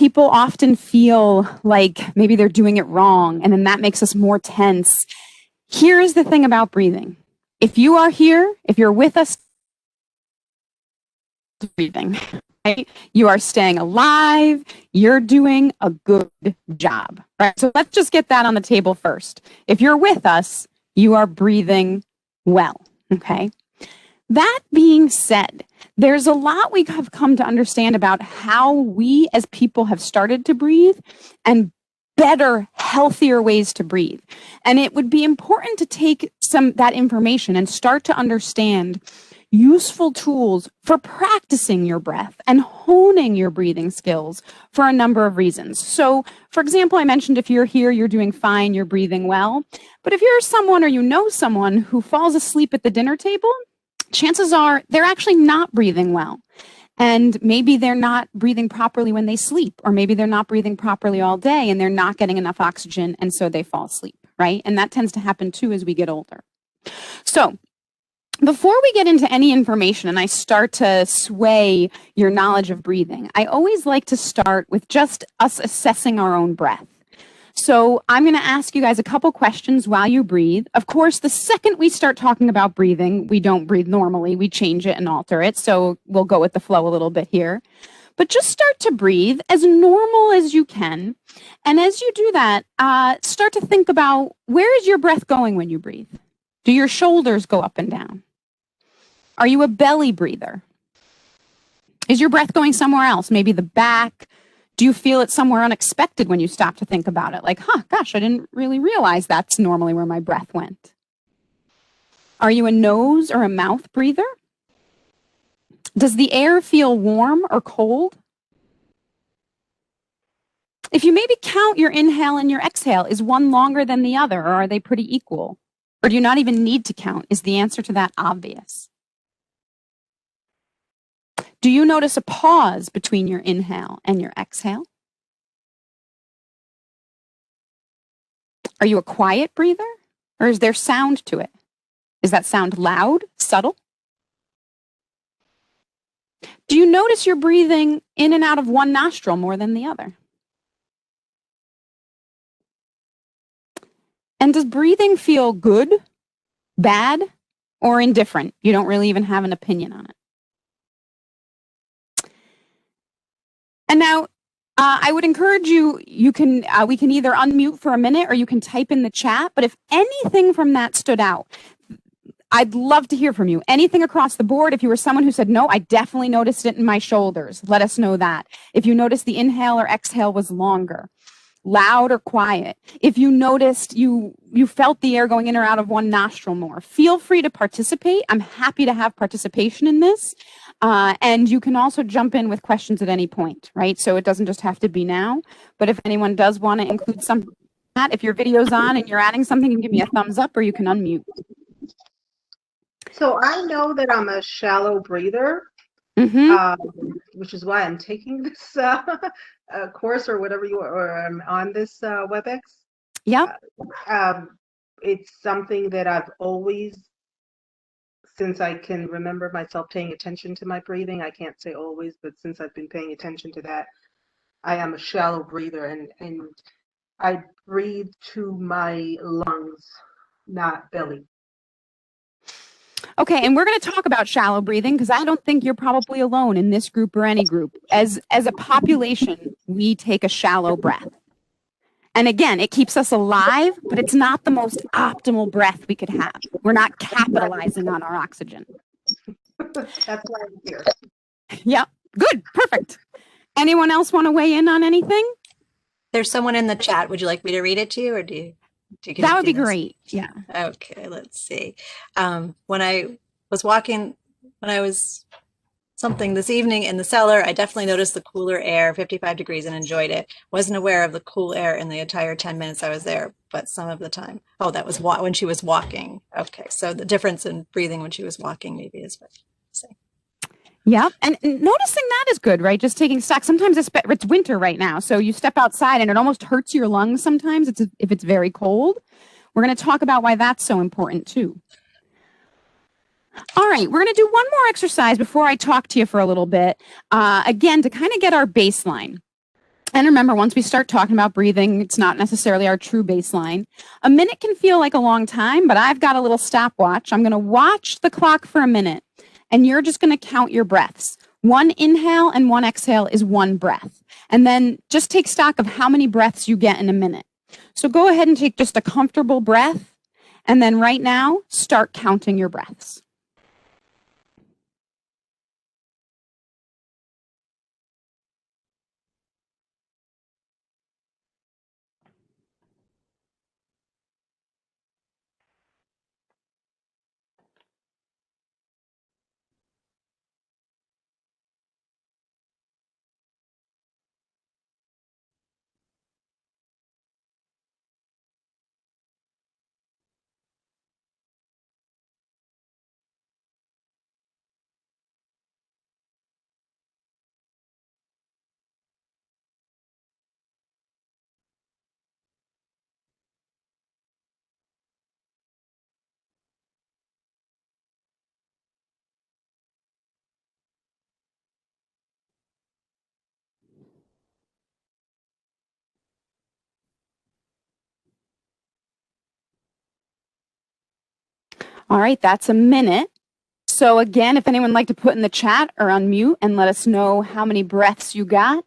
people often feel like maybe they're doing it wrong, and then that makes us more tense. Here's the thing about breathing. If you are here, if you're with us, breathing, right? You are staying alive. You're doing a good job, right? So let's just get that on the table first. If you're with us, you are breathing well, okay? That being said, there's a lot we have come to understand about how we as people have started to breathe and better, healthier ways to breathe. And it would be important to take that information and start to understand useful tools for practicing your breath and honing your breathing skills for a number of reasons. So, for example, I mentioned if you're here, you're doing fine, you're breathing well. But if you're someone or you know someone who falls asleep at the dinner table, chances are they're actually not breathing well. And maybe they're not breathing properly when they sleep, or maybe they're not breathing properly all day and they're not getting enough oxygen, and so they fall asleep, right? And that tends to happen too as we get older. So before we get into any information and I start to sway your knowledge of breathing, I always like to start with just us assessing our own breath. So I'm going to ask you guys a couple questions while you breathe. Of course, the second we start talking about breathing, we don't breathe normally. We change it and alter it. So we'll go with the flow a little bit here. But just start to breathe as normal as you can. And as you do that, start to think about, where is your breath going when you breathe? Do your shoulders go up and down? Are you a belly breather? Is your breath going somewhere else? Maybe the back? Do you feel it somewhere unexpected when you stop to think about it? Like, gosh, I didn't really realize that's normally where my breath went. Are you a nose or a mouth breather? Does the air feel warm or cold? If you maybe count your inhale and your exhale, is one longer than the other, or are they pretty equal? Or do you not even need to count? Is the answer to that obvious? Do you notice a pause between your inhale and your exhale? Are you a quiet breather, or is there sound to it? Is that sound loud, subtle? Do you notice you're breathing in and out of one nostril more than the other? And does breathing feel good, bad, or indifferent? You don't really even have an opinion on it. And now, I would encourage you, we can either unmute for a minute or you can type in the chat. But if anything from that stood out, I'd love to hear from you. Anything across the board. If you were someone who said, no, I definitely noticed it in my shoulders, let us know that. If you noticed the inhale or exhale was longer, loud or quiet. If you noticed you felt the air going in or out of one nostril more, feel free to participate. I'm happy to have participation in this. And you can also jump in with questions at any point, right? So it doesn't just have to be now. But if anyone does want to include something, if your video's on and you're adding something, you can give me a thumbs up or you can unmute. So I know that I'm a shallow breather, which is why I'm taking this course or whatever or I'm on this WebEx. Yeah. It's something that I've always, since I can remember myself paying attention to my breathing, I can't say always, but since I've been paying attention to that, I am a shallow breather, and I breathe to my lungs, not belly. Okay, and we're going to talk about shallow breathing because I don't think you're probably alone in this group or any group. As a population, we take a shallow breath. And again, it keeps us alive, but it's not the most optimal breath we could have. We're not capitalizing on our oxygen. That's why I'm here. Yeah, good, perfect. Anyone else want to weigh in on anything? There's someone in the chat. Would you like me to read it to you, or do you that would be great. Yeah. Okay, let's see. When I was something this evening in the cellar, I definitely noticed the cooler air, 55 degrees, and enjoyed it. Wasn't aware of the cool air in the entire 10 minutes I was there, but some of the time. Oh, that was when she was walking. Okay, so the difference in breathing when she was walking maybe is what I'm saying. Yeah, and noticing that is good, right? Just taking stock. Sometimes it's winter right now, so you step outside and it almost hurts your lungs sometimes if it's very cold. We're going to talk about why that's so important too. All right, we're going to do one more exercise before I talk to you for a little bit. Again, to kind of get our baseline. And remember, once we start talking about breathing, it's not necessarily our true baseline. A minute can feel like a long time, but I've got a little stopwatch. I'm going to watch the clock for a minute, and you're just going to count your breaths. One inhale and one exhale is one breath. And then just take stock of how many breaths you get in a minute. So go ahead and take just a comfortable breath, and then right now, start counting your breaths. All right, that's a minute. So again, if anyone would like to put in the chat or unmute and let us know how many breaths you got.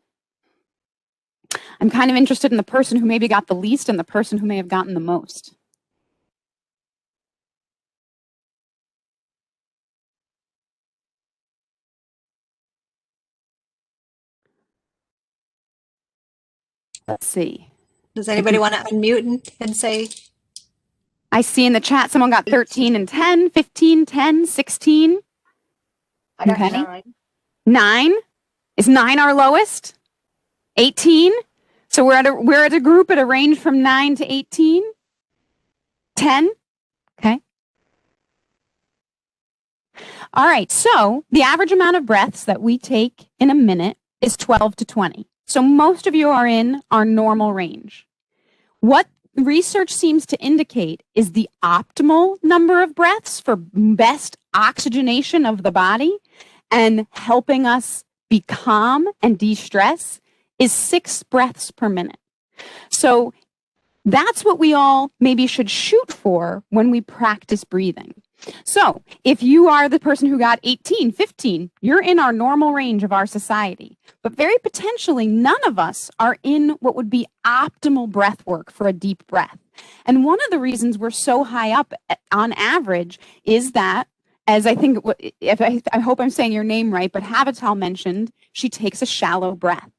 I'm kind of interested in the person who maybe got the least and the person who may have gotten the most. Let's see. Does anybody want to unmute and say? I see in the chat someone got 13 and 10, 15, 10, 16. I got Okay. 9. 9. Is 9 our lowest? 18. So we're at a group at a range from 9 to 18. 10. Okay. All right. So the average amount of breaths that we take in a minute is 12 to 20. So most of you are in our normal range. What research seems to indicate is the optimal number of breaths for best oxygenation of the body and helping us be calm and de-stress is 6 breaths per minute. So that's what we all maybe should shoot for when we practice breathing. So if you are the person who got 18, 15, you're in our normal range of our society. But very potentially, none of us are in what would be optimal breath work for a deep breath. And one of the reasons we're so high up on average is that, as I think, I hope I'm saying your name right, but Havital mentioned, she takes a shallow breath.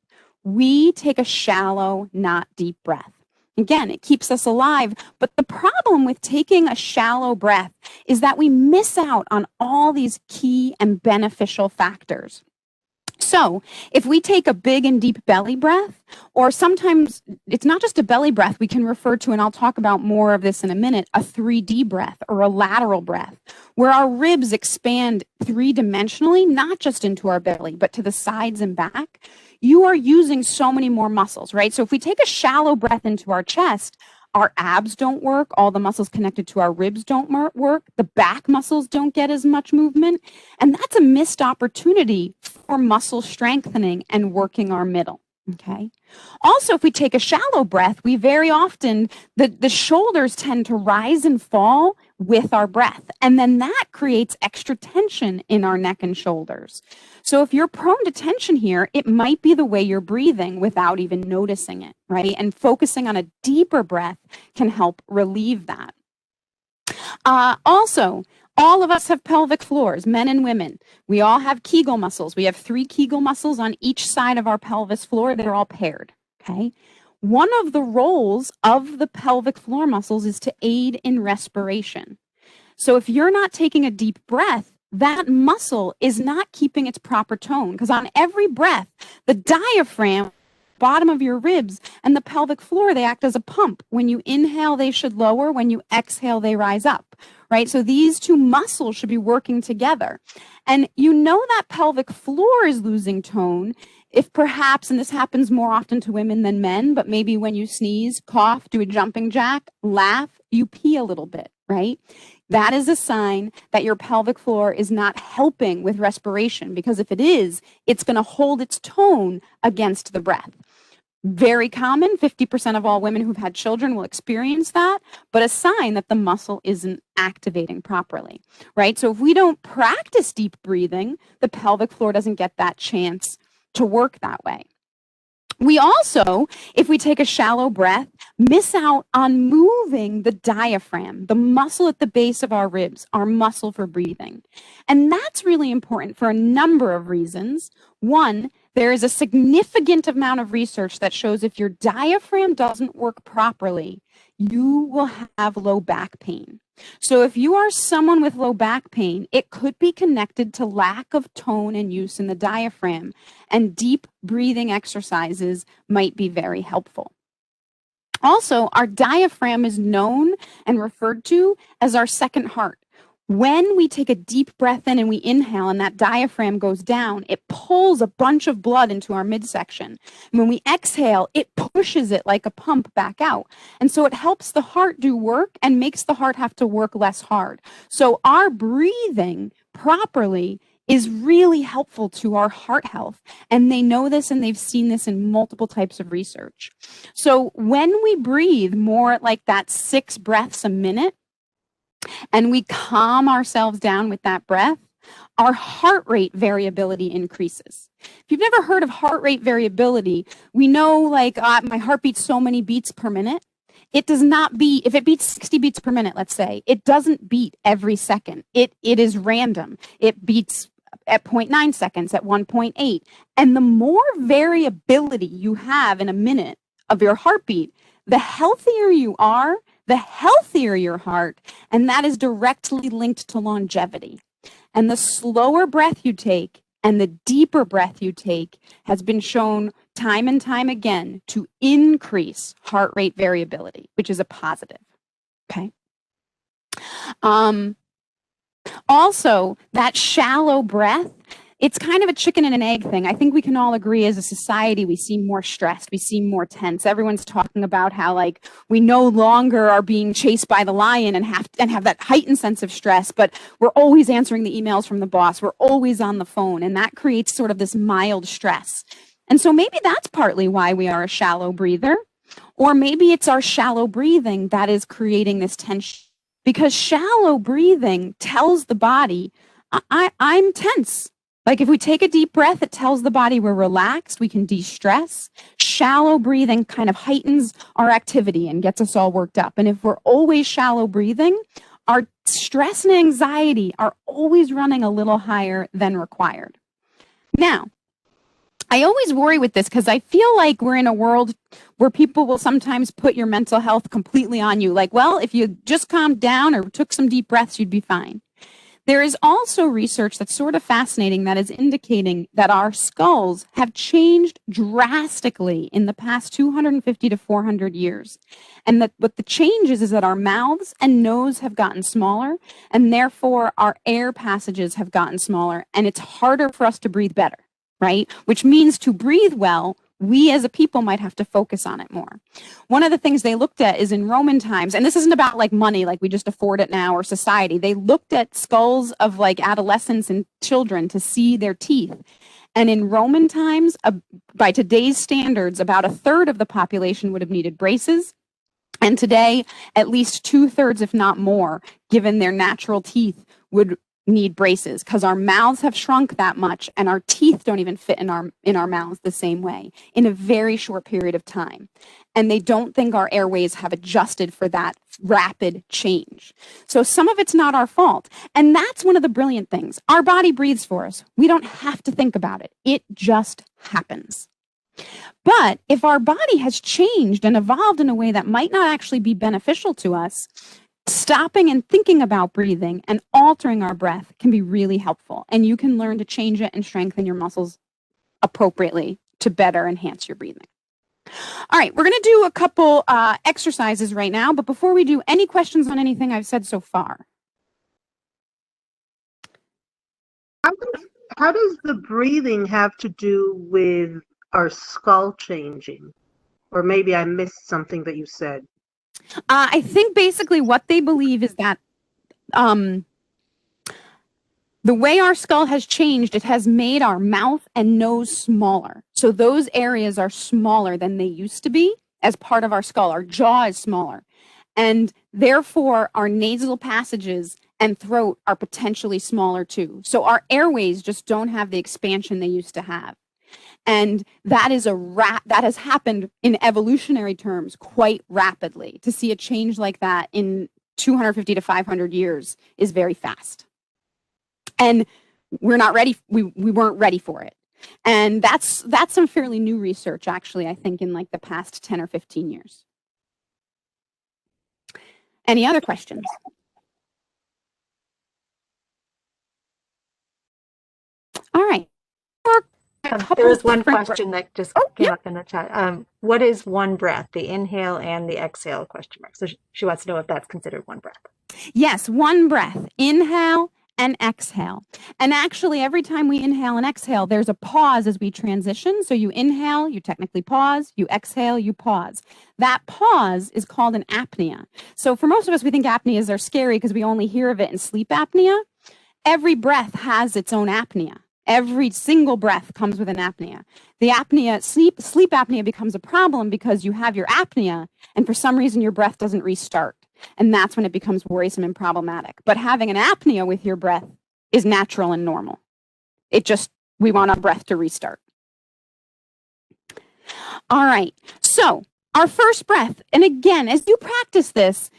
We take a shallow, not deep breath. Again, it keeps us alive. But the problem with taking a shallow breath is that we miss out on all these key and beneficial factors. So if we take a big and deep belly breath, or sometimes it's not just a belly breath, we can refer to, and I'll talk about more of this in a minute, a 3D breath or a lateral breath, where our ribs expand 3-dimensionally, not just into our belly, but to the sides and back. You are using so many more muscles, right? So if we take a shallow breath into our chest, our abs don't work. All the muscles connected to our ribs don't work. The back muscles don't get as much movement. And that's a missed opportunity for muscle strengthening and working our middle. Okay. Also, if we take a shallow breath, we very often, the shoulders tend to rise and fall with our breath. And then that creates extra tension in our neck and shoulders. So if you're prone to tension here, it might be the way you're breathing without even noticing it, right? And focusing on a deeper breath can help relieve that. Also, all of us have pelvic floors, men and women. We all have Kegel muscles. We have 3 Kegel muscles on each side of our pelvis floor. They're all paired, okay? One of the roles of the pelvic floor muscles is to aid in respiration. So if you're not taking a deep breath, that muscle is not keeping its proper tone, because on every breath, the diaphragm, bottom of your ribs, and the pelvic floor, they act as a pump. When you inhale, they should lower. When you exhale, they rise up, right? So these 2 muscles should be working together. And you know that pelvic floor is losing tone if perhaps, and this happens more often to women than men, but maybe when you sneeze, cough, do a jumping jack, laugh, you pee a little bit, right? That is a sign that your pelvic floor is not helping with respiration, because if it is, it's going to hold its tone against the breath. Very common. 50% of all women who've had children will experience that, but a sign that the muscle isn't activating properly, right? So if we don't practice deep breathing, the pelvic floor doesn't get that chance to work that way. We also, if we take a shallow breath, miss out on moving the diaphragm, the muscle at the base of our ribs, our muscle for breathing. And that's really important for a number of reasons. One, there is a significant amount of research that shows if your diaphragm doesn't work properly, you will have low back pain. So if you are someone with low back pain, it could be connected to lack of tone and use in the diaphragm, and deep breathing exercises might be very helpful. Also, our diaphragm is known and referred to as our second heart. When we take a deep breath in and we inhale and that diaphragm goes down, it pulls a bunch of blood into our midsection. And when we exhale, it pushes it like a pump back out. And so it helps the heart do work and makes the heart have to work less hard. So our breathing properly is really helpful to our heart health. And they know this and they've seen this in multiple types of research. So when we breathe more like that 6 breaths a minute, and we calm ourselves down with that breath, our heart rate variability increases. If you've never heard of heart rate variability, we know like my heart beats so many beats per minute. It does not beat, if it beats 60 beats per minute, let's say, it doesn't beat every second. It is random. It beats at 0.9 seconds, at 1.8. And the more variability you have in a minute of your heartbeat, the healthier you are, the healthier your heart, and that is directly linked to longevity. And the slower breath you take and the deeper breath you take has been shown time and time again to increase heart rate variability, which is a positive. Okay. Also, that shallow breath, it's kind of a chicken and an egg thing. I think we can all agree as a society, we seem more stressed, we seem more tense. Everyone's talking about how like we no longer are being chased by the lion and have that heightened sense of stress, but we're always answering the emails from the boss. We're always on the phone, and that creates sort of this mild stress. And so maybe that's partly why we are a shallow breather, or maybe it's our shallow breathing that is creating this tension, because shallow breathing tells the body, I'm tense. Like if we take a deep breath, it tells the body we're relaxed, we can de-stress. Shallow breathing kind of heightens our activity and gets us all worked up. And if we're always shallow breathing, our stress and anxiety are always running a little higher than required. Now, I always worry with this because I feel like we're in a world where people will sometimes put your mental health completely on you. Like, well, if you just calmed down or took some deep breaths, you'd be fine. There is also research that's sort of fascinating that is indicating that our skulls have changed drastically in the past 250 to 400 years. And that what the change is that our mouths and nose have gotten smaller, and therefore our air passages have gotten smaller, and it's harder for us to breathe better, right? Which means to breathe well, we as a people might have to focus on it more. One of the things they looked at is in Roman times, and this isn't about like money, like we just afford it now, or society. They looked at skulls of like adolescents and children to see their teeth. And in Roman times, by today's standards, about a third of the population would have needed braces. And today, at least 2/3, if not more, given their natural teeth, would need braces because our mouths have shrunk that much and our teeth don't even fit in our mouths the same way in a very short period of time. And they don't think our airways have adjusted for that rapid change. So some of it's not our fault. And that's one of the brilliant things. Our body breathes for us. We don't have to think about it. It just happens. But if our body has changed and evolved in a way that might not actually be beneficial to us, stopping and thinking about breathing and altering our breath can be really helpful. And you can learn to change it and strengthen your muscles appropriately to better enhance your breathing. All right, we're going to do a couple exercises right now. But before we do, any questions on anything I've said so far? How does the breathing have to do with our skull changing? Or maybe I missed something that you said. I think basically what they believe is that The way our skull has changed, it has made our mouth and nose smaller. So those areas are smaller than they used to be as part of our skull. Our jaw is smaller. And therefore, our nasal passages and throat are potentially smaller too. So our airways just don't have the expansion they used to have. And that is that has happened in evolutionary terms quite rapidly. To see a change like that in 250 to 500 years is very fast. And we're not ready. We weren't ready for it. And that's some fairly new research, actually, I think, in like the past 10 or 15 years. Any other questions? All right. There was one question that just came up in the chat. What is one breath? The inhale and the exhale ? So she wants to know if that's considered one breath. Yes, one breath. Inhale and exhale. And actually, every time we inhale and exhale, there's a pause as we transition. So you inhale, you technically pause. You exhale, you pause. That pause is called an apnea. So for most of us, we think apneas are scary because we only hear of it in sleep apnea. Every breath has its own apnea. Every single breath comes with an apnea. The apnea, sleep apnea becomes a problem because you have your apnea and for some reason your breath doesn't restart. And that's when it becomes worrisome and problematic. But having an apnea with your breath is natural and normal. We want our breath to restart. All right. So our first breath, and again, as you practice this,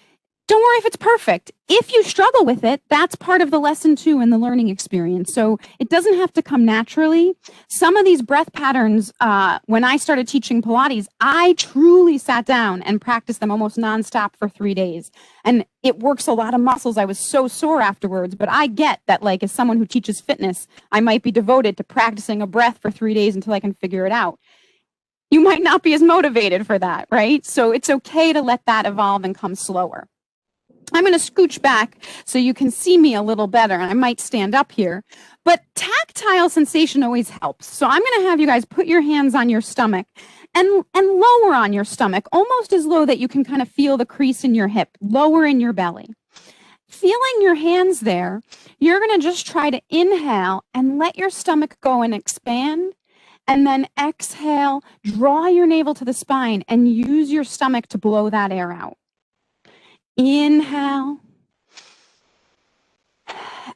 don't worry if it's perfect. If you struggle with it, that's part of the lesson too in the learning experience. So it doesn't have to come naturally. Some of these breath patterns, when I started teaching Pilates, I truly sat down and practiced them almost nonstop for 3 days. And it works a lot of muscles. I was so sore afterwards, but I get that like as someone who teaches fitness, I might be devoted to practicing a breath for 3 days until I can figure it out. You might not be as motivated for that, right? So it's okay to let that evolve and come slower. I'm going to scooch back so you can see me a little better, and I might stand up here. But tactile sensation always helps. So I'm going to have you guys put your hands on your stomach and lower on your stomach, almost as low that you can kind of feel the crease in your hip, lower in your belly. Feeling your hands there, you're going to just try to inhale and let your stomach go and expand. And then exhale, draw your navel to the spine, and use your stomach to blow that air out. Inhale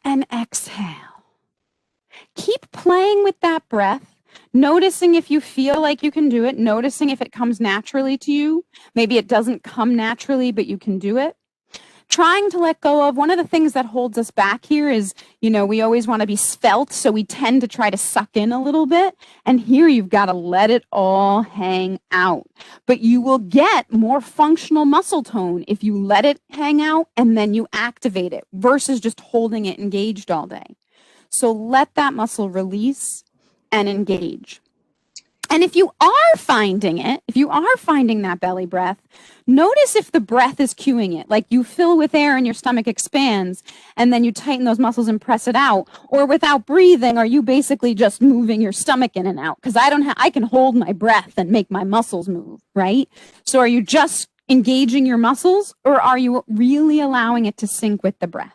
and exhale. Keep playing with that breath, noticing if you feel like you can do it, noticing if it comes naturally to you. Maybe it doesn't come naturally, but you can do it. Trying to let go of one of the things that holds us back here is, we always want to be svelte, so we tend to try to suck in a little bit. And here you've got to let it all hang out. But you will get more functional muscle tone if you let it hang out and then you activate it versus just holding it engaged all day. So let that muscle release and engage. And if you are finding that belly breath, notice if the breath is cueing it, like you fill with air and your stomach expands, and then you tighten those muscles and press it out. Or without breathing, are you basically just moving your stomach in and out? Because I can hold my breath and make my muscles move, right? So are you just engaging your muscles, or are you really allowing it to sync with the breath?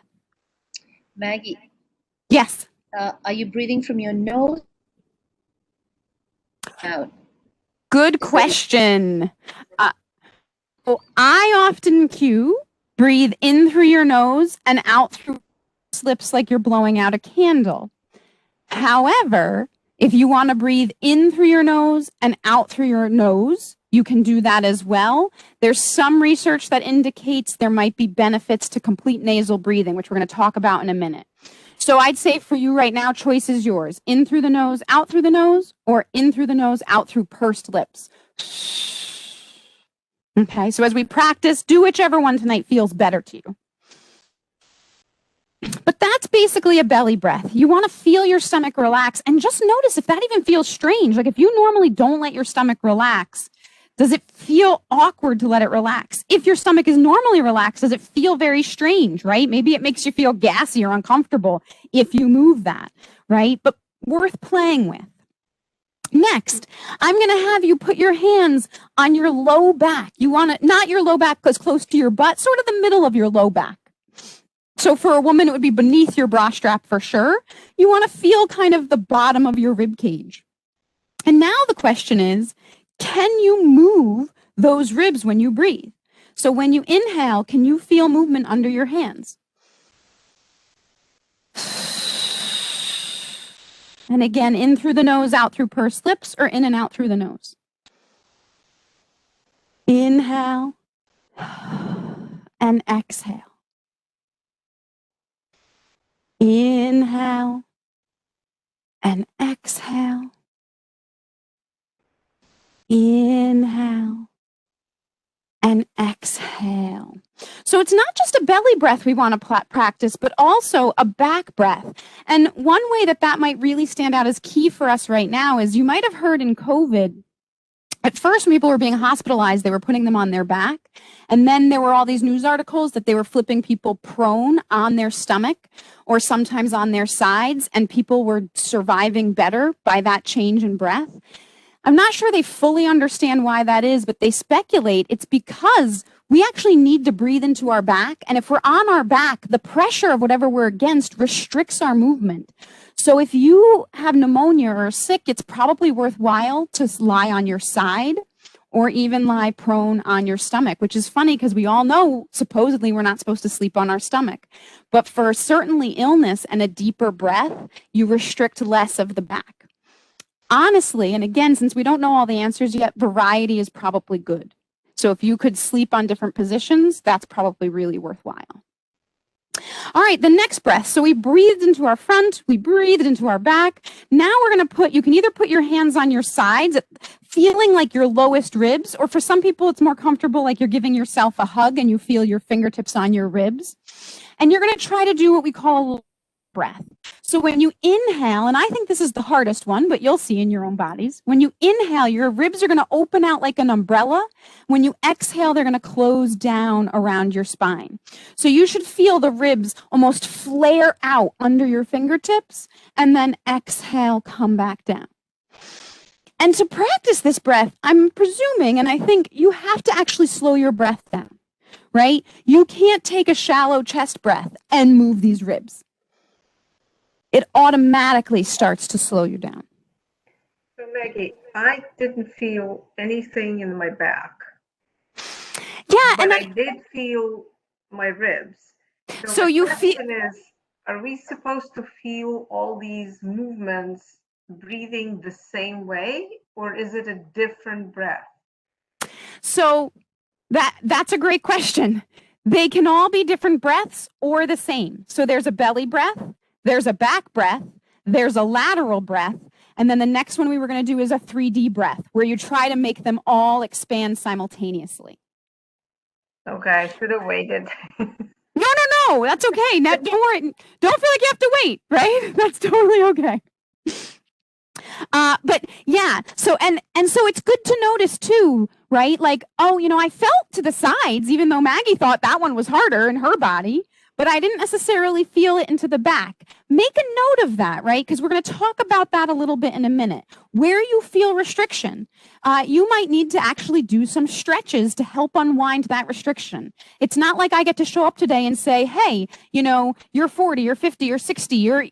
Maggie. Yes. Are you breathing from your nose? Out. Good question. So I often cue breathe in through your nose and out through lips like you're blowing out a candle. However, if you want to breathe in through your nose and out through your nose, you can do that as well. There's some research that indicates there might be benefits to complete nasal breathing, which we're going to talk about in a minute. So I'd say for you right now, choice is yours. In through the nose, out through the nose, or in through the nose, out through pursed lips. Okay, so as we practice, do whichever one tonight feels better to you. But that's basically a belly breath. You want to feel your stomach relax and just notice if that even feels strange. Like if you normally don't let your stomach relax, does it feel awkward to let it relax? If your stomach is normally relaxed, does it feel very strange, right? Maybe it makes you feel gassy or uncomfortable if you move that, right? But worth playing with. Next, I'm going to have you put your hands on your low back. You want to, not your low back because close to your butt, sort of the middle of your low back. So for a woman, it would be beneath your bra strap for sure. You want to feel kind of the bottom of your rib cage. And now the question is, can you move those ribs when you breathe? So when you inhale, can you feel movement under your hands? And again, in through the nose, out through pursed lips, or in and out through the nose. Inhale and exhale. Inhale and exhale. Inhale and exhale. So it's not just a belly breath we want to practice, but also a back breath. And one way that might really stand out as key for us right now is you might have heard in COVID, at first, people were being hospitalized. They were putting them on their back. And then there were all these news articles that they were flipping people prone on their stomach or sometimes on their sides, and people were surviving better by that change in breath. I'm not sure they fully understand why that is, but they speculate it's because we actually need to breathe into our back. And if we're on our back, the pressure of whatever we're against restricts our movement. So if you have pneumonia or are sick, it's probably worthwhile to lie on your side or even lie prone on your stomach, which is funny because we all know supposedly we're not supposed to sleep on our stomach. But for certainly illness and a deeper breath, you restrict less of the back. Honestly, and again, since we don't know all the answers yet, variety is probably good. So if you could sleep on different positions, that's probably really worthwhile. All right, the next breath. So we breathed into our front, we breathed into our back. Now we're going to you can either put your hands on your sides, feeling like your lowest ribs, or for some people, it's more comfortable like you're giving yourself a hug and you feel your fingertips on your ribs. And you're going to try to do what we call a breath. So when you inhale, and I think this is the hardest one, but you'll see in your own bodies. When you inhale, your ribs are going to open out like an umbrella. When you exhale, they're going to close down around your spine. So you should feel the ribs almost flare out under your fingertips, and then exhale, come back down. And to practice this breath, I'm presuming, and I think you have to actually slow your breath down, right? You can't take a shallow chest breath and move these ribs. It automatically starts to slow you down. So Maggie, I didn't feel anything in my back. Yeah, but and I did feel my ribs. So my you question is, are we supposed to feel all these movements breathing the same way, or is it a different breath? So that's a great question. They can all be different breaths or the same. So there's a belly breath, there's a back breath, there's a lateral breath, and then the next one we were going to do is a 3D breath, where you try to make them all expand simultaneously. Okay, I should have waited. No, that's okay. Now, don't worry. Don't feel like you have to wait, right? That's totally okay. But yeah, so and so it's good to notice too, right? Like, oh, I felt to the sides, even though Maggie thought that one was harder in her body, but I didn't necessarily feel it into the back. Make a note of that, right? Because we're going to talk about that a little bit in a minute. Where you feel restriction, you might need to actually do some stretches to help unwind that restriction. It's not like I get to show up today and say, hey, you're 40 or 50 or 60, you're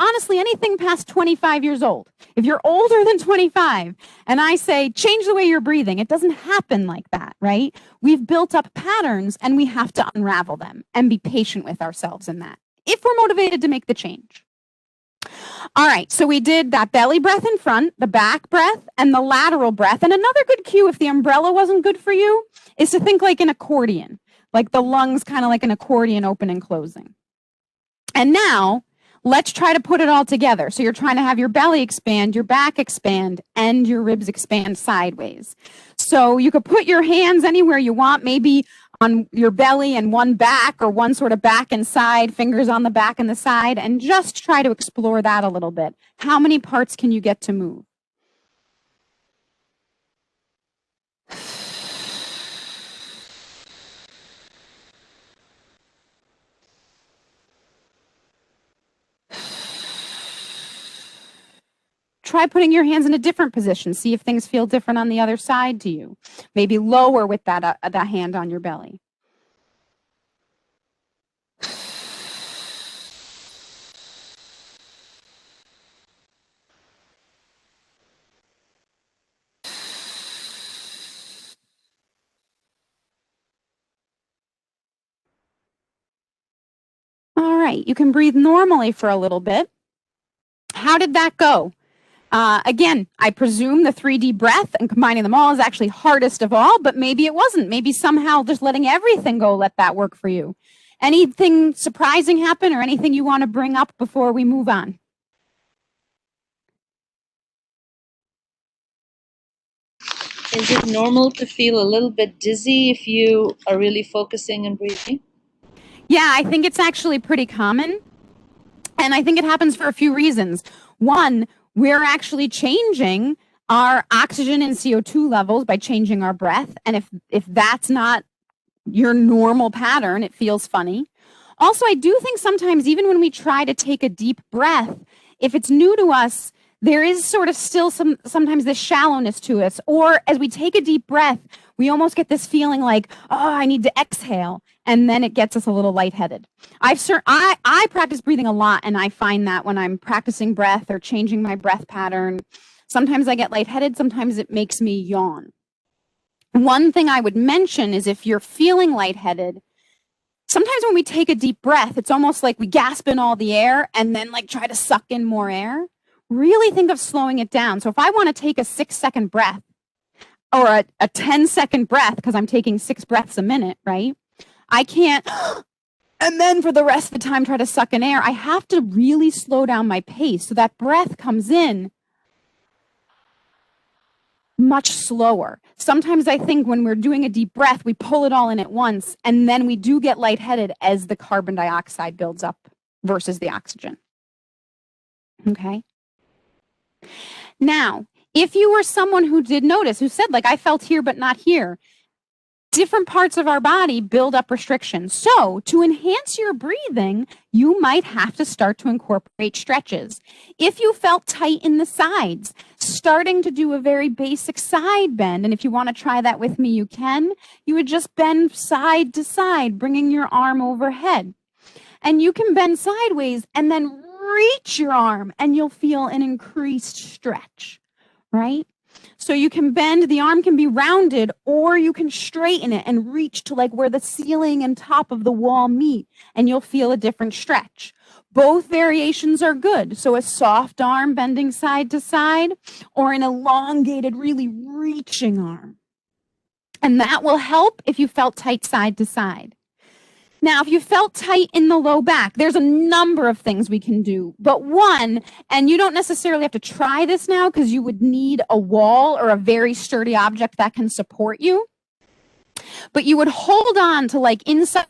honestly, anything past 25 years old. If you're older than 25 and I say, change the way you're breathing, it doesn't happen like that, right? We've built up patterns and we have to unravel them and be patient with ourselves in that, if we're motivated to make the change. All right, so we did that belly breath in front, the back breath, and the lateral breath. And another good cue, if the umbrella wasn't good for you, is to think like an accordion, like the lungs kind of like an accordion open and closing. And now, let's try to put it all together. So you're trying to have your belly expand, your back expand, and your ribs expand sideways. So you could put your hands anywhere you want, maybe on your belly and one back, or one sort of back and side, fingers on the back and the side, and just try to explore that a little bit. How many parts can you get to move? Try putting your hands in a different position. See if things feel different on the other side to you. Maybe lower with that hand on your belly. right, you can breathe normally for a little bit. How did that go? Again, I presume the 3D breath and combining them all is actually hardest of all, but maybe it wasn't. Maybe somehow just letting everything go, let that work for you. Anything surprising happen or anything you want to bring up before we move on? Is it normal to feel a little bit dizzy if you are really focusing and breathing? Yeah, I think it's actually pretty common. And I think it happens for a few reasons. One, we're actually changing our oxygen and CO2 levels by changing our breath. And if that's not your normal pattern, it feels funny. Also, I do think sometimes even when we try to take a deep breath, if it's new to us, there is sort of still sometimes this shallowness to us. Or as we take a deep breath, we almost get this feeling like, oh, I need to exhale. And then it gets us a little lightheaded. I practice breathing a lot, and I find that when I'm practicing breath or changing my breath pattern, sometimes I get lightheaded, sometimes it makes me yawn. One thing I would mention is if you're feeling lightheaded, sometimes when we take a deep breath, it's almost like we gasp in all the air and then like try to suck in more air. Really think of slowing it down. So if I want to take a 6-second breath or a 10-second breath, because I'm taking 6 breaths a minute, right? I can't, and then for the rest of the time try to suck in air. I have to really slow down my pace so that breath comes in much slower. Sometimes I think when we're doing a deep breath, we pull it all in at once, and then we do get lightheaded as the carbon dioxide builds up versus the oxygen. Okay? Now, if you were someone who did notice, who said, like, I felt here but not here, different parts of our body build up restrictions. So to enhance your breathing, you might have to start to incorporate stretches. If you felt tight in the sides, starting to do a very basic side bend, and if you want to try that with me, you can. You would just bend side to side, bringing your arm overhead. And you can bend sideways and then reach your arm, and you'll feel an increased stretch, right? So you can bend, the arm can be rounded, or you can straighten it and reach to like where the ceiling and top of the wall meet, and you'll feel a different stretch. Both variations are good. So a soft arm bending side to side, or an elongated, really reaching arm. And that will help if you felt tight side to side. Now, if you felt tight in the low back, there's a number of things we can do. But one, and you don't necessarily have to try this now because you would need a wall or a very sturdy object that can support you. But you would hold on to like inside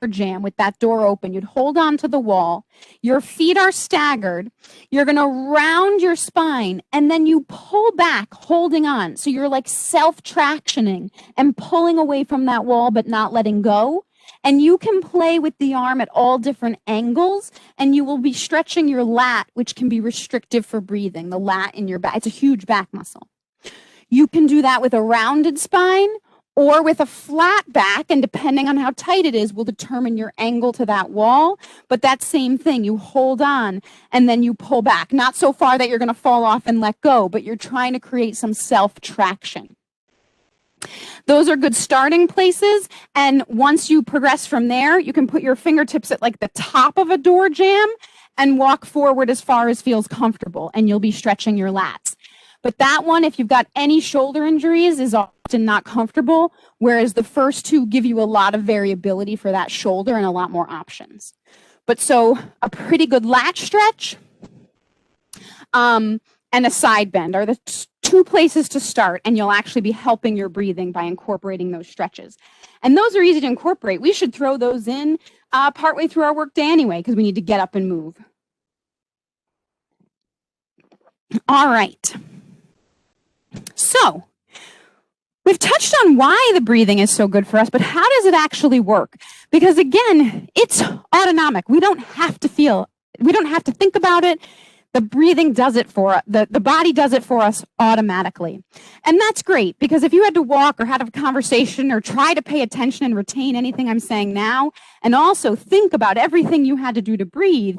your jam with that door open. You'd hold on to the wall. Your feet are staggered. You're going to round your spine and then you pull back, holding on. So you're like self-tractioning and pulling away from that wall but not letting go. And you can play with the arm at all different angles, and you will be stretching your lat, which can be restrictive for breathing, the lat in your back. It's a huge back muscle. You can do that with a rounded spine or with a flat back, and depending on how tight it is, will determine your angle to that wall. But that same thing, you hold on, and then you pull back. Not so far that you're going to fall off and let go, but you're trying to create some self-traction. Those are good starting places, and once you progress from there, you can put your fingertips at like the top of a door jamb and walk forward as far as feels comfortable, and you'll be stretching your lats. But that one, if you've got any shoulder injuries, is often not comfortable, whereas the first two give you a lot of variability for that shoulder and a lot more options. But so a pretty good lat stretch and a side bend are the 2 places to start, and you'll actually be helping your breathing by incorporating those stretches. And those are easy to incorporate. We should throw those in partway through our workday anyway, because we need to get up and move. All right. So we've touched on why the breathing is so good for us, but how does it actually work? Because again, it's autonomic. We don't have to think about it. The breathing does it for us. The body does it for us automatically. And that's great, because if you had to walk or have a conversation or try to pay attention and retain anything I'm saying now, and also think about everything you had to do to breathe,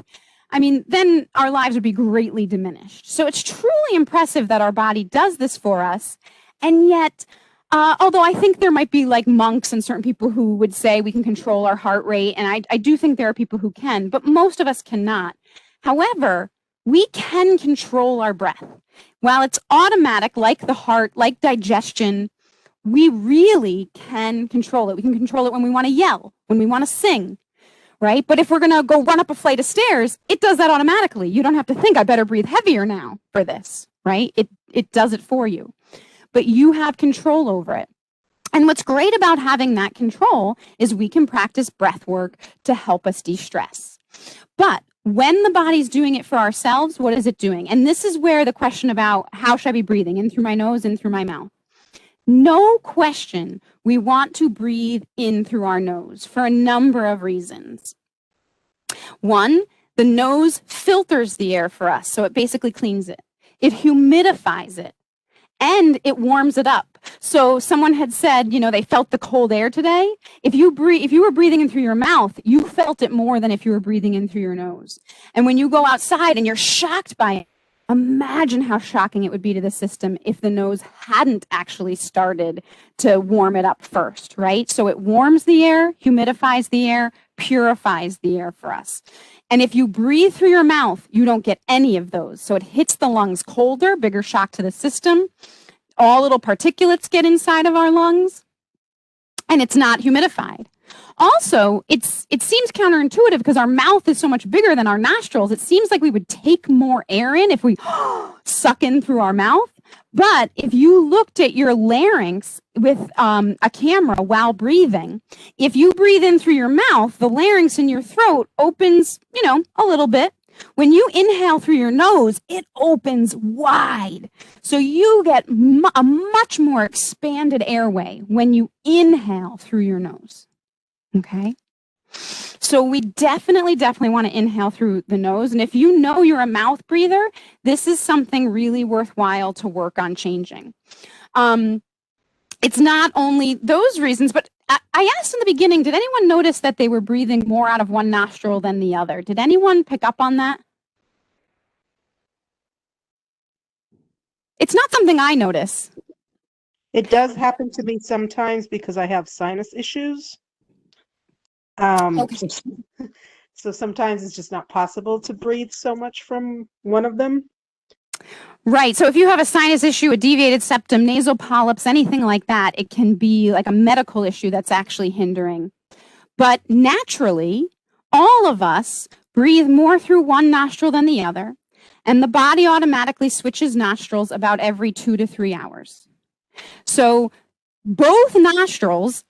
I mean, then our lives would be greatly diminished. So it's truly impressive that our body does this for us. And yet, Although I think there might be like monks and certain people who would say we can control our heart rate. And I do think there are people who can, but most of us cannot. However, we can control our breath. While it's automatic, like the heart, like digestion, we really can control it. We can control it when we want to yell, when we want to sing, right? But if we're going to go run up a flight of stairs, it does that automatically. You don't have to think, I better breathe heavier now for this, right? It does it for you. But you have control over it. And what's great about having that control is we can practice breath work to help us de-stress. But when the body's doing it for ourselves, what is it doing? And this is where the question about how should I be breathing, in through my nose, in through my mouth. No question, we want to breathe in through our nose for a number of reasons. One, the nose filters the air for us, so it basically cleans it. It humidifies it, and it warms it up. So someone had said, they felt the cold air today. If you were breathing in through your mouth, you felt it more than if you were breathing in through your nose. And when you go outside and you're shocked by it, imagine how shocking it would be to the system if the nose hadn't actually started to warm it up first, right? So it warms the air, humidifies the air, purifies the air for us. And if you breathe through your mouth, you don't get any of those. So it hits the lungs colder, bigger shock to the system. All little particulates get inside of our lungs, and it's not humidified. Also, it seems counterintuitive because our mouth is so much bigger than our nostrils. It seems like we would take more air in if we suck in through our mouth. But if you looked at your larynx with a camera while breathing, if you breathe in through your mouth, the larynx in your throat opens, a little bit. When you inhale through your nose, it opens wide. So you get a much more expanded airway when you inhale through your nose. Okay? So we definitely want to inhale through the nose. And if you know you're a mouth breather, this is something really worthwhile to work on changing. It's not only those reasons, but I asked in the beginning, did anyone notice that they were breathing more out of one nostril than the other? Did anyone pick up on that? It's not something I notice. It does happen to me sometimes because I have sinus issues. Okay. So sometimes it's just not possible to breathe so much from one of them. Right. So if you have a sinus issue, a deviated septum, nasal polyps, anything like that, it can be like a medical issue that's actually hindering. But naturally, all of us breathe more through one nostril than the other, and the body automatically switches nostrils about every 2 to 3 hours. So both nostrils,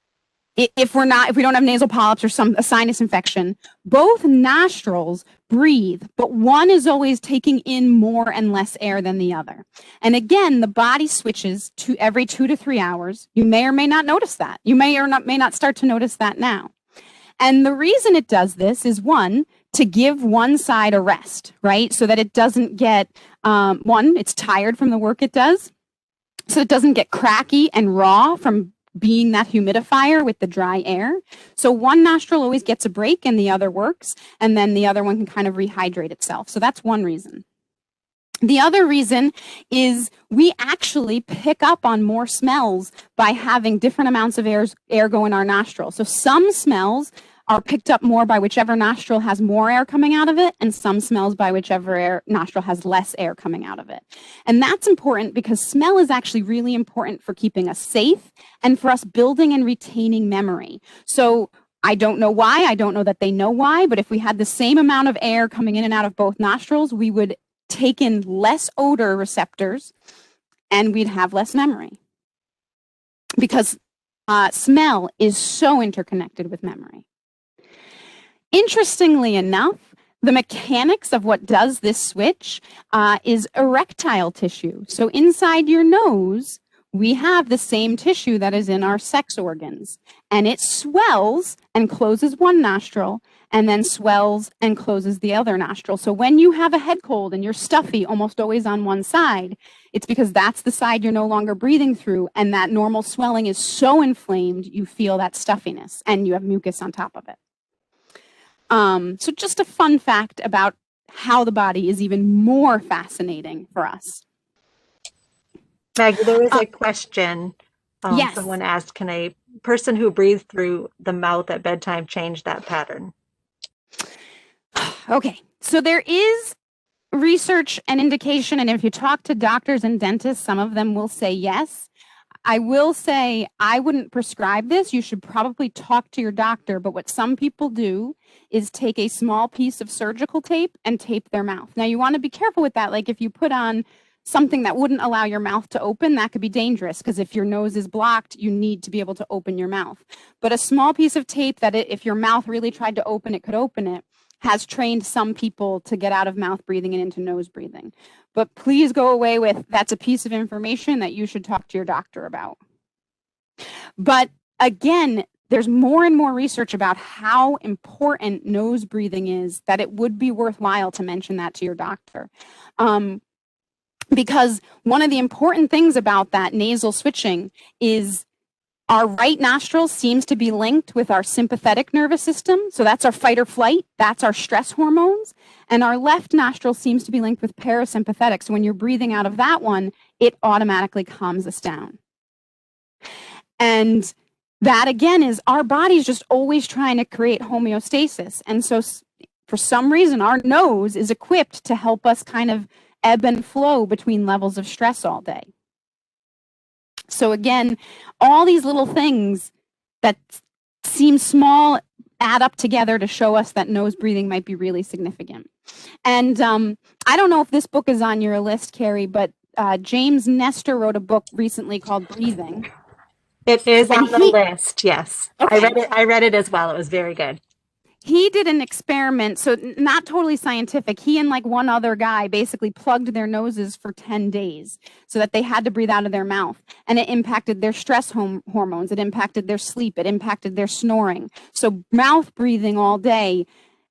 if we don't have nasal polyps or a sinus infection, both nostrils breathe, but one is always taking in more and less air than the other. And again, the body switches to every 2 to 3 hours. You may or may not notice that. You may or may not start to notice that now. And the reason it does this is, one, to give one side a rest, right? So that it doesn't get, it's tired from the work it does. So it doesn't get cracky and raw from being that humidifier with the dry air. So one nostril always gets a break and the other works, and then the other one can kind of rehydrate itself. So that's one reason. The other reason is we actually pick up on more smells by having different amounts of air go in our nostrils. So some smells are picked up more by whichever nostril has more air coming out of it, and some smells by whichever nostril has less air coming out of it. And that's important because smell is actually really important for keeping us safe and for us building and retaining memory. So I don't know why, I don't know that they know why, but if we had the same amount of air coming in and out of both nostrils, we would take in less odor receptors and we'd have less memory. Because smell is so interconnected with memory. Interestingly enough, the mechanics of what does this switch is erectile tissue. So inside your nose, we have the same tissue that is in our sex organs, and it swells and closes one nostril and then swells and closes the other nostril. So when you have a head cold and you're stuffy almost always on one side, it's because that's the side you're no longer breathing through, and that normal swelling is so inflamed you feel that stuffiness and you have mucus on top of it. So just a fun fact about how the body is even more fascinating for us. Maggie, there was a question Yes. Someone asked, can a person who breathes through the mouth at bedtime change that pattern? Okay, so there is research and indication, and if you talk to doctors and dentists, some of them will say yes. I will say I wouldn't prescribe this. You should probably talk to your doctor, but what some people do is take a small piece of surgical tape and tape their mouth. Now, you want to be careful with that. Like if you put on something that wouldn't allow your mouth to open, that could be dangerous because if your nose is blocked, you need to be able to open your mouth. But a small piece of tape that if your mouth really tried to open, it could open it, has trained some people to get out of mouth breathing and into nose breathing. But please go away with that's a piece of information that you should talk to your doctor about. But again, there's more and more research about how important nose breathing is that it would be worthwhile to mention that to your doctor. Because one of the important things about that nasal switching is our right nostril seems to be linked with our sympathetic nervous system. So that's our fight or flight. That's our stress hormones. And our left nostril seems to be linked with parasympathetic. So when you're breathing out of that one, it automatically calms us down. And that, again, is our body's just always trying to create homeostasis. And so for some reason, our nose is equipped to help us kind of ebb and flow between levels of stress all day. So again, all these little things that seem small add up together to show us that nose breathing might be really significant. And I don't know if this book is on your list, Carrie, but James Nestor wrote a book recently called Breathing. It is on the list, yes. Okay. I read it as well. It was very good. He did an experiment, so not totally scientific. He and like one other guy basically plugged their noses for 10 days so that they had to breathe out of their mouth. And it impacted their stress hormones. It impacted their sleep. It impacted their snoring. So mouth breathing all day,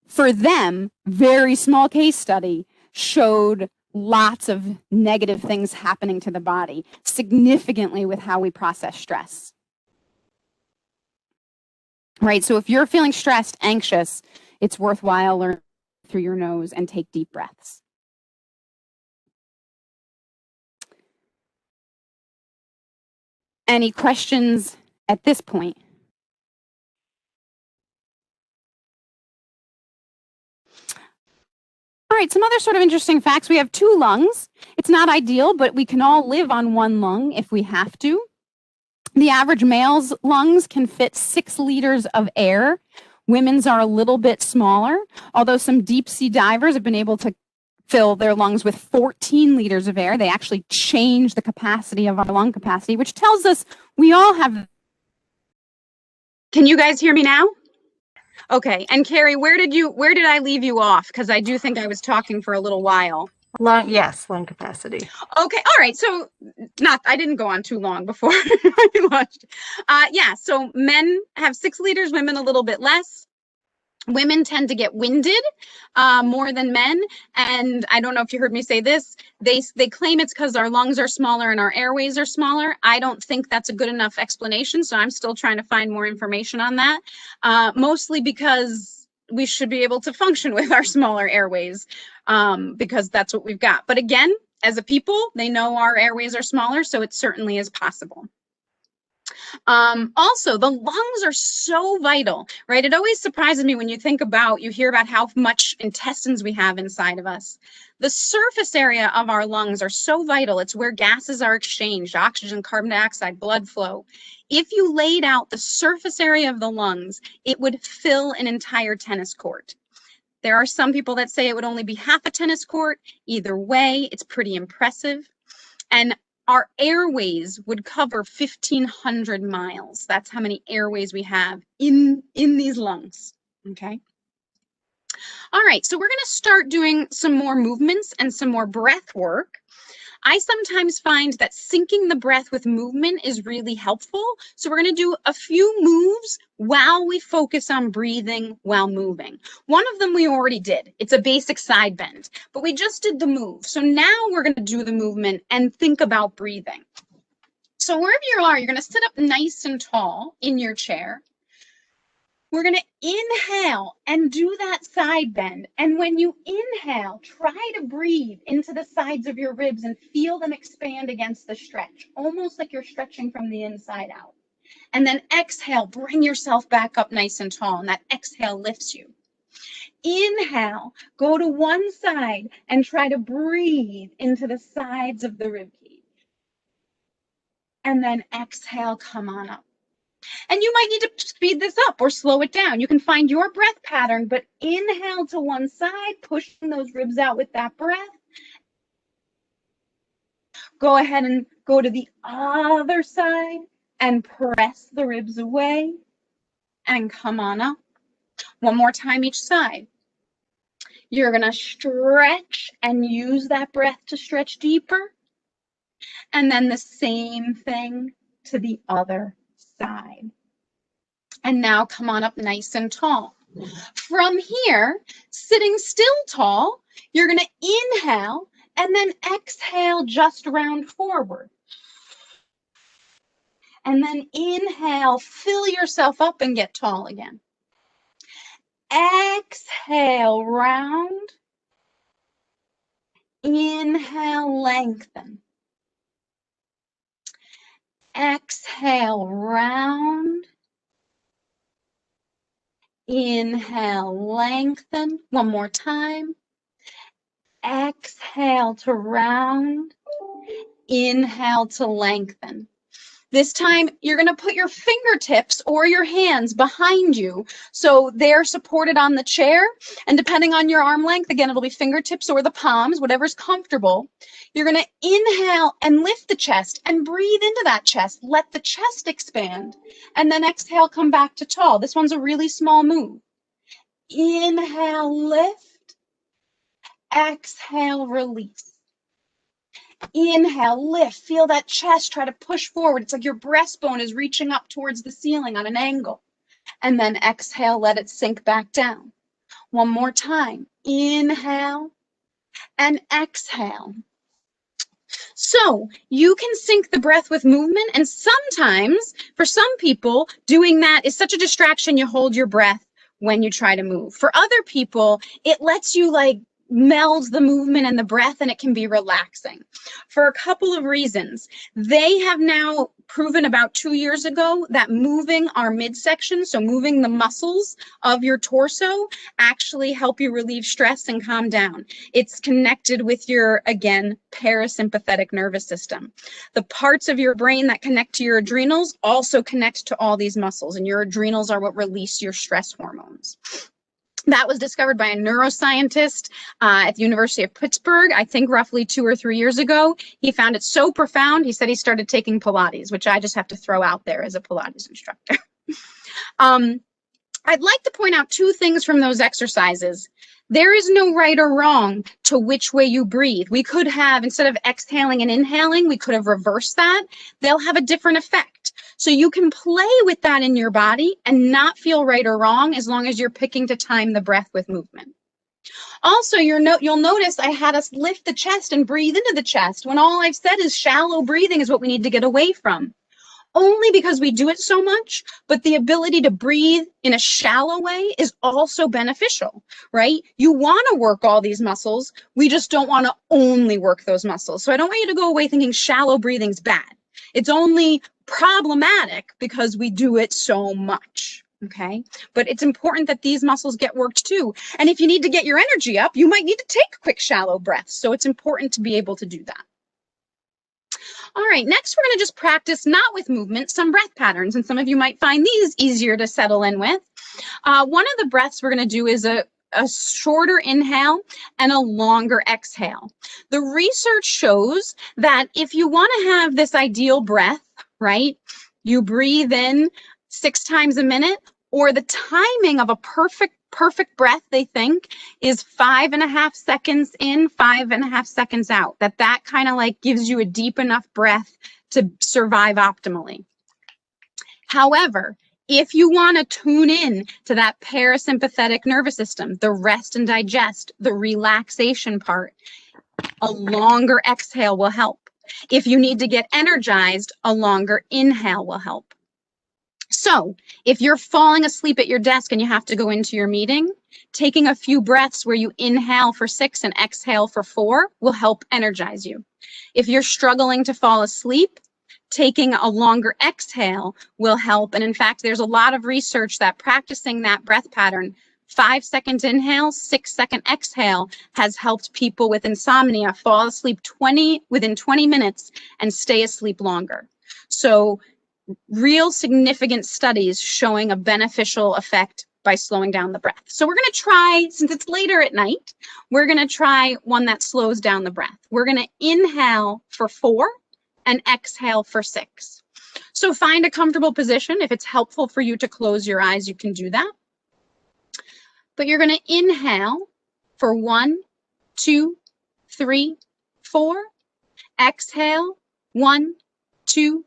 for them, very small case study, showed lots of negative things happening to the body, significantly with how we process stress. Right, so if you're feeling stressed, anxious, it's worthwhile learning through your nose and take deep breaths. Any questions at this point? All right, some other sort of interesting facts. We have 2 lungs. It's not ideal, but we can all live on 1 lung if we have to. The average male's lungs can fit 6 liters of air. Women's are a little bit smaller, although some deep sea divers have been able to fill their lungs with 14 liters of air. They actually change the capacity of our lung capacity, which tells us we all have. Can you guys hear me now? Okay. And Carrie, where did I leave you off? Because I do think I was talking for a little while. Lung capacity. Okay, all right. So I didn't go on too long before I launched. Yeah, so men have 6 liters, women a little bit less. Women tend to get winded more than men. And I don't know if you heard me say this. They claim it's because our lungs are smaller and our airways are smaller. I don't think that's a good enough explanation. So I'm still trying to find more information on that. Mostly because we should be able to function with our smaller airways because that's what we've got. But again, as a people, they know our airways are smaller, so it certainly is possible. Also, the lungs are so vital, right? It always surprises me when you hear about how much intestines we have inside of us. The surface area of our lungs are so vital. It's where gases are exchanged, oxygen, carbon dioxide, blood flow. If you laid out the surface area of the lungs, it would fill an entire tennis court. There are some people that say it would only be half a tennis court. Either way, it's pretty impressive. And our airways would cover 1,500 miles. That's how many airways we have in these lungs, okay? All right, so we're gonna start doing some more movements and some more breath work. I sometimes find that syncing the breath with movement is really helpful. So we're going to do a few moves while we focus on breathing while moving. One of them we already did. It's a basic side bend, but we just did the move. So now we're going to do the movement and think about breathing. So wherever you are, you're going to sit up nice and tall in your chair. We're going to inhale and do that side bend. And when you inhale, try to breathe into the sides of your ribs and feel them expand against the stretch, almost like you're stretching from the inside out. And then exhale, bring yourself back up nice and tall, and that exhale lifts you. Inhale, go to one side and try to breathe into the sides of the rib cage. And then exhale, come on up. And you might need to speed this up or slow it down. You can find your breath pattern, but inhale to one side, pushing those ribs out with that breath. Go ahead and go to the other side and press the ribs away and come on up. One more time each side. You're going to stretch and use that breath to stretch deeper. And then the same thing to the other side. And now come on up nice and tall. From here, sitting still tall, you're going to inhale and then exhale, just round forward. And then inhale, fill yourself up and get tall again. Exhale, round. Inhale, lengthen. Exhale, round. Inhale, lengthen. One more time. Exhale to round. Inhale to lengthen. This time, you're going to put your fingertips or your hands behind you so they're supported on the chair. And depending on your arm length, again, it'll be fingertips or the palms, whatever's comfortable. You're going to inhale and lift the chest and breathe into that chest. Let the chest expand. And then exhale, come back to tall. This one's a really small move. Inhale, lift. Exhale, release. Inhale, lift, feel that chest, try to push forward. It's like your breastbone is reaching up towards the ceiling on an angle. And then exhale, let it sink back down. One more time, inhale and exhale. So you can sync the breath with movement, and sometimes for some people, doing that is such a distraction you hold your breath when you try to move. For other people, it lets you like melds the movement and the breath, and it can be relaxing for a couple of reasons. They have now proven about 2 years ago that moving our midsection, so moving the muscles of your torso, actually help you relieve stress and calm down. It's connected with your, again, parasympathetic nervous system. The parts of your brain that connect to your adrenals also connect to all these muscles, and your adrenals are what release your stress hormones. That was discovered by a neuroscientist at the University of Pittsburgh, I think roughly 2 or 3 years ago. He found it so profound, he said he started taking Pilates, which I just have to throw out there as a Pilates instructor. I'd like to point out 2 things from those exercises. There is no right or wrong to which way you breathe. We could have, instead of exhaling and inhaling, we could have reversed that. They'll have a different effect. So you can play with that in your body and not feel right or wrong as long as you're picking to time the breath with movement. Also, you'll notice I had us lift the chest and breathe into the chest when all I've said is shallow breathing is what we need to get away from. Only because we do it so much, but the ability to breathe in a shallow way is also beneficial, right? You want to work all these muscles. We just don't want to only work those muscles. So I don't want you to go away thinking shallow breathing's bad. It's only problematic because we do it so much, okay? But it's important that these muscles get worked too. And if you need to get your energy up, you might need to take quick, shallow breaths. So it's important to be able to do that. All right, next we're going to just practice, not with movement, some breath patterns. And some of you might find these easier to settle in with. One of the breaths we're going to do is a shorter inhale and a longer exhale. The research shows that if you want to have this ideal breath, right, you breathe in 6 times a minute, or the timing of a perfect breath, they think, is 5.5 seconds in, 5.5 seconds out. That kind of like gives you a deep enough breath to survive optimally. However, if you want to tune in to that parasympathetic nervous system, the rest and digest, the relaxation part, a longer exhale will help. If you need to get energized, a longer inhale will help. So if you're falling asleep at your desk and you have to go into your meeting, taking a few breaths where you inhale for 6 and exhale for 4 will help energize you. If you're struggling to fall asleep, taking a longer exhale will help. And in fact, there's a lot of research that practicing that breath pattern, 5 seconds inhale, 6 second exhale, has helped people with insomnia fall asleep within 20 minutes and stay asleep longer. So real significant studies showing a beneficial effect by slowing down the breath. So we're going to try, since it's later at night, we're going to try one that slows down the breath. We're going to inhale for 4 and exhale for 6. So find a comfortable position. If it's helpful for you to close your eyes, you can do that. But you're going to inhale for 1, 2, 3, 4. Exhale, 1, 2,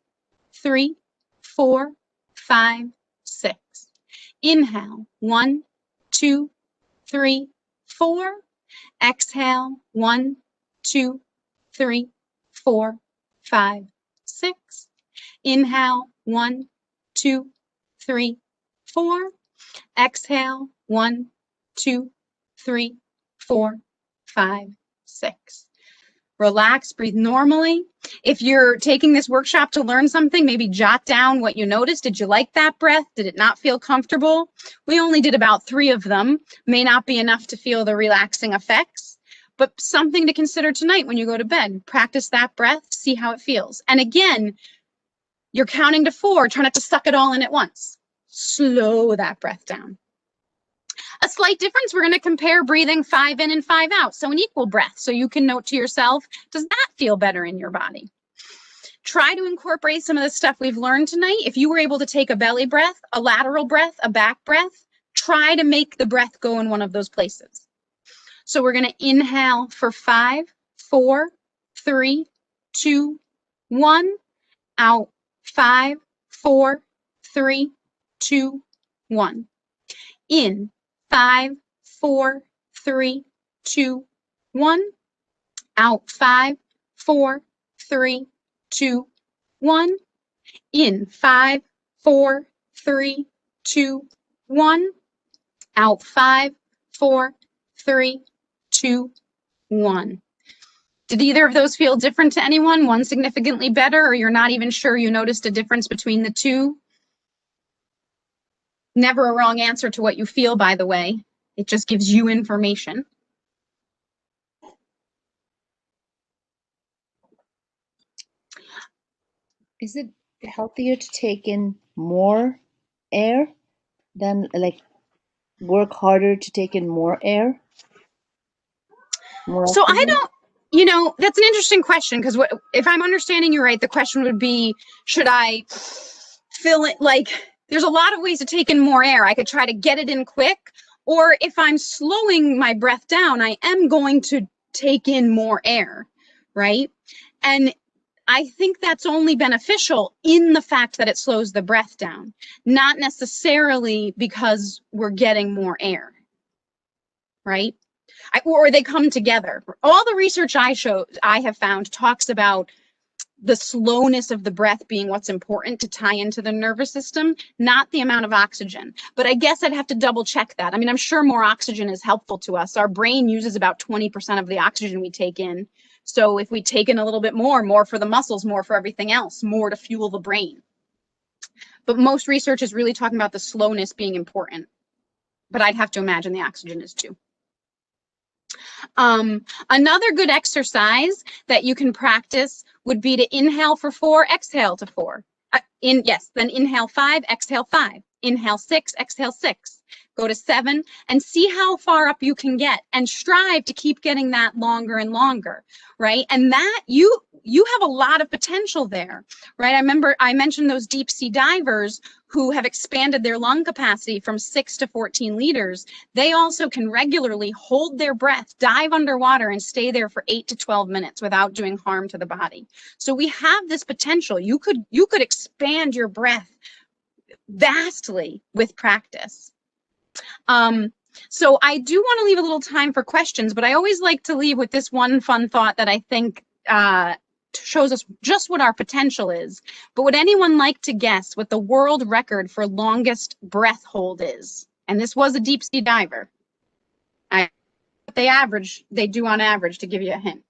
3, 4, 5, 6. Inhale, 1, 2, 3, 4. Exhale, 1, 2, 3, 4, 5, 6. Inhale, 1, 2, 3, 4. Exhale, 1, 2, 3, 4, 5, 6. Relax, breathe normally. If you're taking this workshop to learn something, maybe jot down what you noticed. Did you like that breath? Did it not feel comfortable? We only did about 3 of them. May not be enough to feel the relaxing effects, but something to consider tonight when you go to bed. Practice that breath, see how it feels. And again, you're counting to 4. Try not to suck it all in at once. Slow that breath down. A slight difference, we're going to compare breathing 5 in and 5 out, so an equal breath. So you can note to yourself, does that feel better in your body? Try to incorporate some of the stuff we've learned tonight. If you were able to take a belly breath, a lateral breath, a back breath, try to make the breath go in one of those places. So we're going to inhale for 5, 4, 3, 2, 1. Out, 5, 4, 3, 2, 1. In, 5, 4, 3, 2, 1. Out, 5, 4, 3, 2, 1. In, 5, 4, 3, 2, 1. Out, 5, 4, 3, 2, 1. Did either of those feel different to anyone? One significantly better, or you're not even sure you noticed a difference between the two? Never a wrong answer to what you feel, by the way. It just gives you information. Is it healthier to take in more air than like work harder to take in more air? More So I oxygen? don't, that's an interesting question, because if I'm understanding you right, the question would be, should I fill it, like, there's a lot of ways to take in more air. I could try to get it in quick, or if I'm slowing my breath down, I am going to take in more air, right? And I think that's only beneficial in the fact that it slows the breath down, not necessarily because we're getting more air, right? Or they come together. All the research I have found talks about the slowness of the breath being what's important to tie into the nervous system, not the amount of oxygen. But I guess I'd have to double check that. I mean, I'm sure more oxygen is helpful to us. Our brain uses about 20% of the oxygen we take in. So if we take in a little bit more for the muscles, more for everything else, more to fuel the brain. But most research is really talking about the slowness being important. But I'd have to imagine the oxygen is too. Another good exercise that you can practice would be to inhale for 4, exhale to 4. Then inhale 5, exhale 5. Inhale 6, exhale 6. Go to 7 and see how far up you can get, and strive to keep getting that longer and longer, right? And that you have a lot of potential there, right? I remember I mentioned those deep sea divers who have expanded their lung capacity from 6 to 14 liters. They also can regularly hold their breath, dive underwater, and stay there for 8 to 12 minutes without doing harm to the body. So we have this potential. You could expand your breath vastly with practice. So I do want to leave a little time for questions, but I always like to leave with this one fun thought that I think shows us just what our potential is. But would anyone like to guess what the world record for longest breath hold is? And this was a deep sea diver. They do on average, to give you a hint.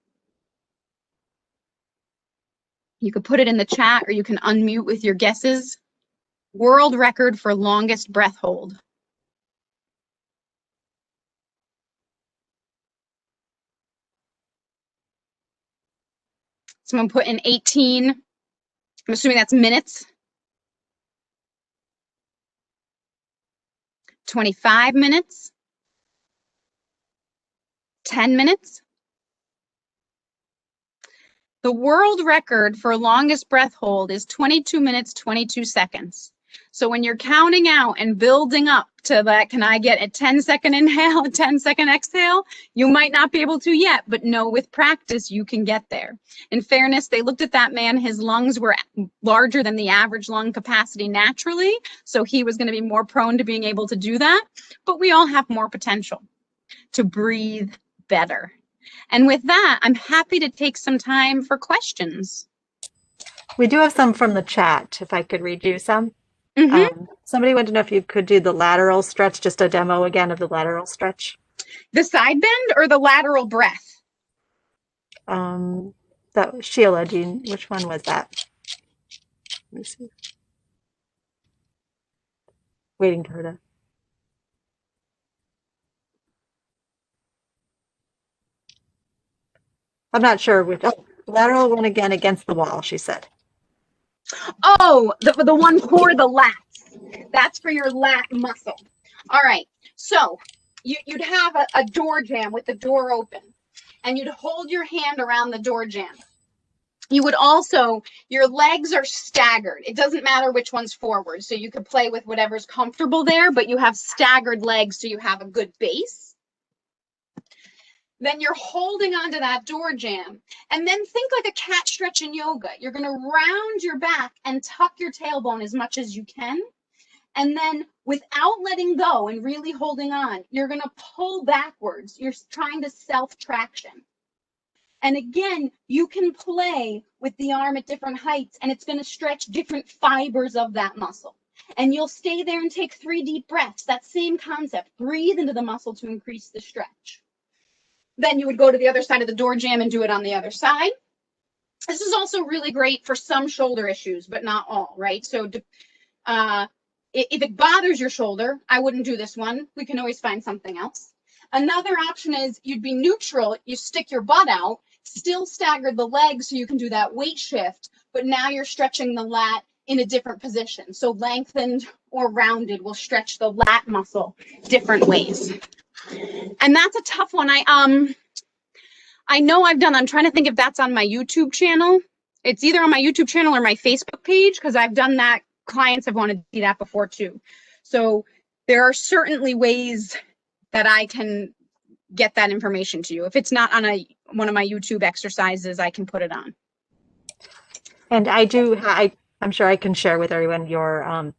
You could put it in the chat, or you can unmute with your guesses. World record for longest breath hold. Someone put in 18. I'm assuming that's minutes. 25 minutes. 10 minutes. The world record for longest breath hold is 22 minutes, 22 seconds. So when you're counting out and building up to that, can I get a 10-second inhale, a 10-second exhale? You might not be able to yet, but no, with practice, you can get there. In fairness, they looked at that man. His lungs were larger than the average lung capacity naturally, so he was going to be more prone to being able to do that. But we all have more potential to breathe better. And with that, I'm happy to take some time for questions. We do have some from the chat, if I could read you some. Mm-hmm. Somebody wanted to know if you could do the lateral stretch, just a demo again of the lateral stretch. The side bend or the lateral breath? That was Sheila. Which one was that? Let me see. Waiting for her to. I'm not sure which. Oh, lateral one again against the wall, she said. Oh, the one for the lats. That's for your lat muscle. All right. So you'd have a door jamb with the door open, and you'd hold your hand around the door jamb. You would also, your legs are staggered. It doesn't matter which one's forward. So you could play with whatever's comfortable there, but you have staggered legs so you have a good base. Then you're holding onto that door jamb, and then think like a cat stretch in yoga. You're going to round your back and tuck your tailbone as much as you can. And then without letting go and really holding on, you're going to pull backwards. You're trying to self-traction. And again, you can play with the arm at different heights, and it's going to stretch different fibers of that muscle. And you'll stay there and take 3 deep breaths. That same concept. Breathe into the muscle to increase the stretch. Then you would go to the other side of the door jamb and do it on the other side. This is also really great for some shoulder issues, but not all, right? So if it bothers your shoulder, I wouldn't do this one. We can always find something else. Another option is you'd be neutral. You stick your butt out, still stagger the legs so you can do that weight shift, but now you're stretching the lat in a different position. So lengthened or rounded will stretch the lat muscle different ways. And that's a tough one. I know I'm trying to think if that's on my YouTube channel. It's either on my YouTube channel or my Facebook page, because I've done that. Clients have wanted to see that before too. So there are certainly ways that I can get that information to you. If it's not on one of my YouTube exercises, I can put it on. And I'm sure I can share with everyone your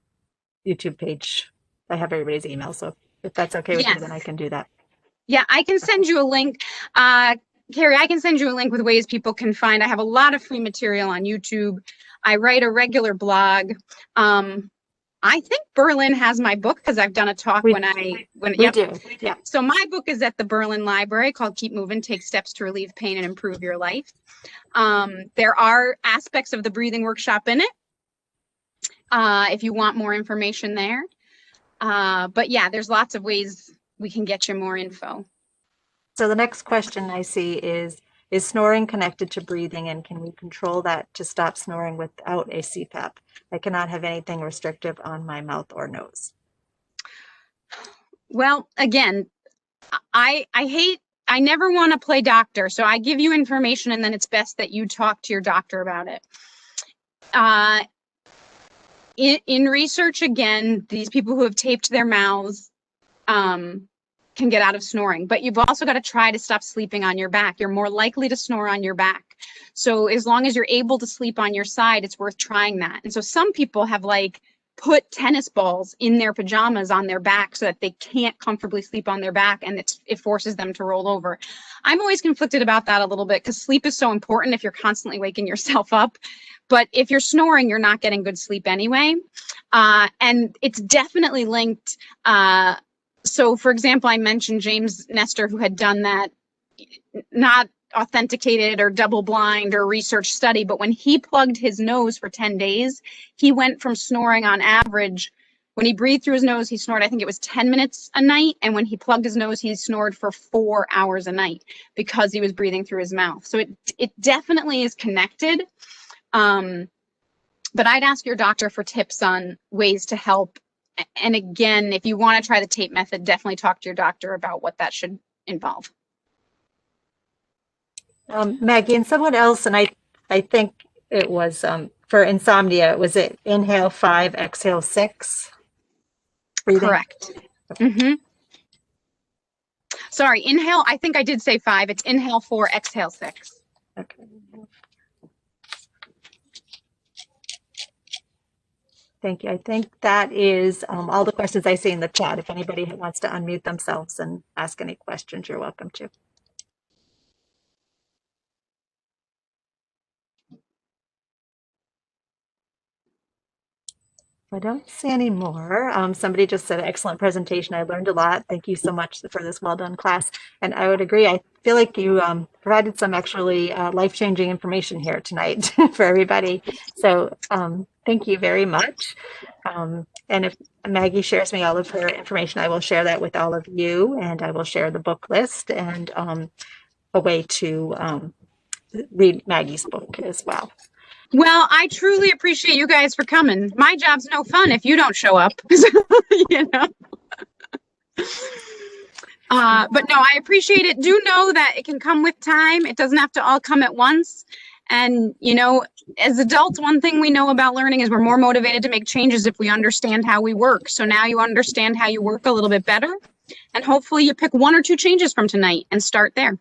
YouTube page. I have everybody's email, so if that's okay with you, then I can do that. Yeah, I can send you a link. Carrie, I can send you a link with ways people can find. I have a lot of free material on YouTube. I write a regular blog. I think Berlin has my book because I've done a talk We yep. do. Yeah. So my book is at the Berlin Library called Keep Moving, Take Steps to Relieve Pain and Improve Your Life. There are aspects of the breathing workshop in it if you want more information there. But yeah, there's lots of ways we can get you more info. So the next question I see is snoring connected to breathing, and can we control that to stop snoring without a CPAP? I cannot have anything restrictive on my mouth or nose. Well, again, I never want to play doctor, so I give you information and then it's best that you talk to your doctor about it. In research, again, these people who have taped their mouths can get out of snoring, but you've also got to try to stop sleeping on your back. You're more likely to snore on your back. So as long as you're able to sleep on your side, it's worth trying that. And so some people have like put tennis balls in their pajamas on their back so that they can't comfortably sleep on their back, and it forces them to roll over. I'm always conflicted about that a little bit because sleep is so important if you're constantly waking yourself up. But if you're snoring, you're not getting good sleep anyway. And it's definitely linked. So, for example, I mentioned James Nestor, who had done that, not authenticated or double blind or research study, but when he plugged his nose for 10 days, he went from snoring on average, when he breathed through his nose, he snored, I think it was 10 minutes a night. And when he plugged his nose, he snored for 4 hours a night because he was breathing through his mouth. So it definitely is connected. But I'd ask your doctor for tips on ways to help. And again, if you want to try the tape method, definitely talk to your doctor about what that should involve. Maggie, and someone else, and I think it was for insomnia, was it inhale 5, exhale 6? Breathing? Correct. Mm-hmm. Sorry, inhale, I think I did say 5. It's inhale 4, exhale 6. Okay. Thank you. I think that is all the questions I see in the chat. If anybody wants to unmute themselves and ask any questions, you're welcome to. I don't see any more. Somebody just said, excellent presentation. I learned a lot. Thank you so much for this well done class. And I would agree. I feel like you provided some actually life-changing information here tonight for everybody. So thank you very much. And if Maggie shares me all of her information, I will share that with all of you, and I will share the book list and a way to read Maggie's book as well. Well, I truly appreciate you guys for coming. My job's no fun if you don't show up, you know. But no, I appreciate it. Do know that it can come with time. It doesn't have to all come at once. And, you know, as adults, one thing we know about learning is we're more motivated to make changes if we understand how we work. So now you understand how you work a little bit better. And hopefully you pick 1 or 2 changes from tonight and start there.